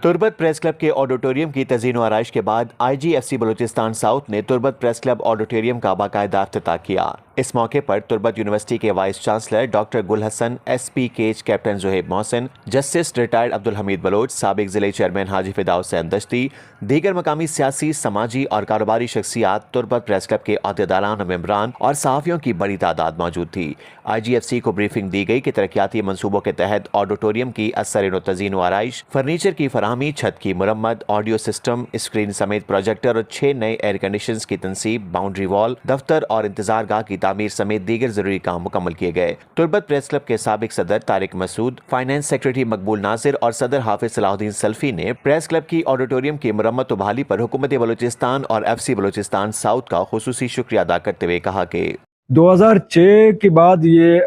تربت press club کے auditorium کی تزئین و آرائش کے بعد IGFC بلوچستان ساؤتھ نے تربت پریس کلب آڈیٹوریم کا باقاعدہ افتتاح کیا۔ اس موقع پر تربت یونیورسٹی کے وائس چانسلر ڈاکٹر گل حسن، SP کیچ کیپٹن زہیب محسن، جسٹس ریٹائرڈ عبدالحمید بلوچ، سابق ضلعی چیئرمین حاجی فدا حسین دشتی، دیگر مقامی سیاسی، سماجی اور کاروباری شخصیات، تربت پریس کلب کے عہدیداران و ممبران اور صحافیوں کی بڑی تعداد موجود تھی۔ IGFC کو بریفنگ دی گئی کہ ترقیاتی منصوبوں کے تحت آڈیٹوریم کی اثر و تزئین و آرائش، فرنیچر کی فراہمی، چھت کی مرمت، آڈیو سسٹم، اسکرین سمیت پروجیکٹر اور 6 نئے ایئر کنڈیشنز کی تنصیب، باؤنڈری وال، دفتر اور انتظار گاہ کی تعمیر سمیت دیگر ضروری کام مکمل کیے گئے۔ تربت پریس کلب کے سابق صدر طارق مسعود، فائنانس سیکرٹری مقبول ناصر اور صدر حافظ صلاح الدین سلفی نے پریس کلب کی آڈیٹوریم کی مرمت و بحالی پر حکومت بلوچستان اور FC بلوچستان ساؤتھ کا خصوصی شکریہ ادا کرتے ہوئے کہا کہ 2006 کے بعد یہ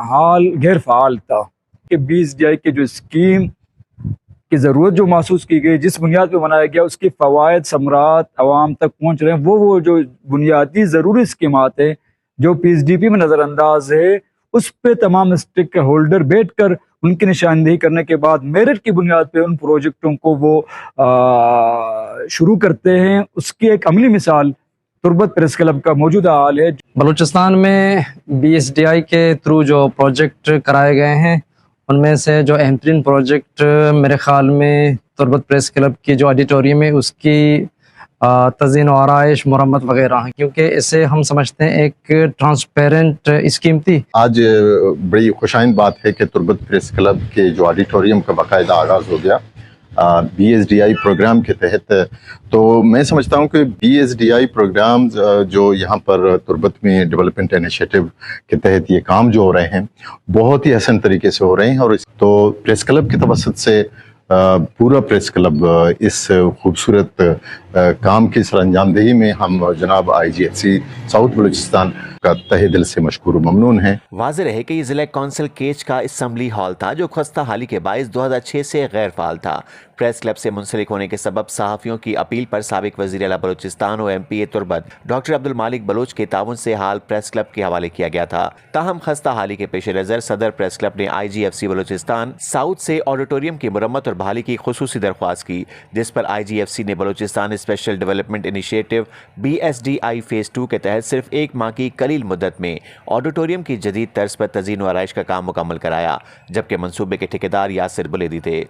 حال غیر فعال تھا کہ BSDI کی جو اسکیم کی ضرورت جو محسوس کی گئی، جس بنیاد پہ بنایا گیا، اس کے فوائد ثمرات عوام تک پہنچ رہے ہیں۔ وہ جو بنیادی ضروری اسکیمات ہیں جو PSDP میں نظر انداز ہے، اس پہ تمام اسٹیک ہولڈر بیٹھ کر ان کی نشاندہی کرنے کے بعد میرٹ کی بنیاد پہ ان پروجیکٹوں کو وہ شروع کرتے ہیں۔ اس کی ایک عملی مثال تربت پریس کلب کا موجودہ حال ہے۔ بلوچستان میں BSDI کے تھرو جو پروجیکٹ کرائے گئے ہیں، ان میں سے جو اہم ترین پروجیکٹ میرے خیال میں تربت پریس کلب کی جو آڈیٹوریم ہے اس کی تزئین و آرائش، مرمت وغیرہ ہیں، کیونکہ اسے ہم سمجھتے ہیں ایک ٹرانسپیرنٹ اسکیم تھی۔ آج بڑی خوشائند بات ہے کہ تربت پریس کلب کے جو آڈیٹوریم کا باقاعدہ آغاز ہو گیا BSDI پروگرام کے تحت۔ تو میں سمجھتا ہوں کہ BSDI پروگرام جو یہاں پر تربت میں ڈیولپمنٹ انیشیٹو کے تحت یہ کام جو ہو رہے ہیں بہت ہی حسن طریقے سے ہو رہے ہیں، اور تو پریس کلب کے توسط سے پورا پریس کلب اس خوبصورت کام کی سر انجام دہی میں ہم جناب IGFC ساؤتھ بلوچستان کا تہہ دل سے مشکور و ممنون ہیں۔ واضح رہے کہ یہ ضلع کونسل کیچ کا اسمبلی ہال تھا جو خستہ حالی کے باعث 2006 سے غیر فعال تھا۔ پریس کلب سے منسلک ہونے کے سبب صحافیوں کی اپیل پر سابق وزیر اعلیٰ بلوچستان و MPA تربت ڈاکٹر عبدالمالک بلوچ کے تعاون سے حال پریس کلب کے حوالے کیا گیا تھا۔ تاہم خستہ حالی کے پیش نظر صدر پریس کلب نے IGFC بلوچستان ساؤتھ سے آڈیٹوریم کی مرمت اور بحالی کی خصوصی درخواست کی، جس پر IGFC نے Balochistan special development initiative BSDI phase 2 کے تحت صرف 1 ماہ کی قلیل مدت میں آڈیٹوریم کی جدید طرز پر تزئین و آرائش کا کام مکمل کرایا، جبکہ منصوبے کے ٹھیکیدار یاسر بلیدی تھے۔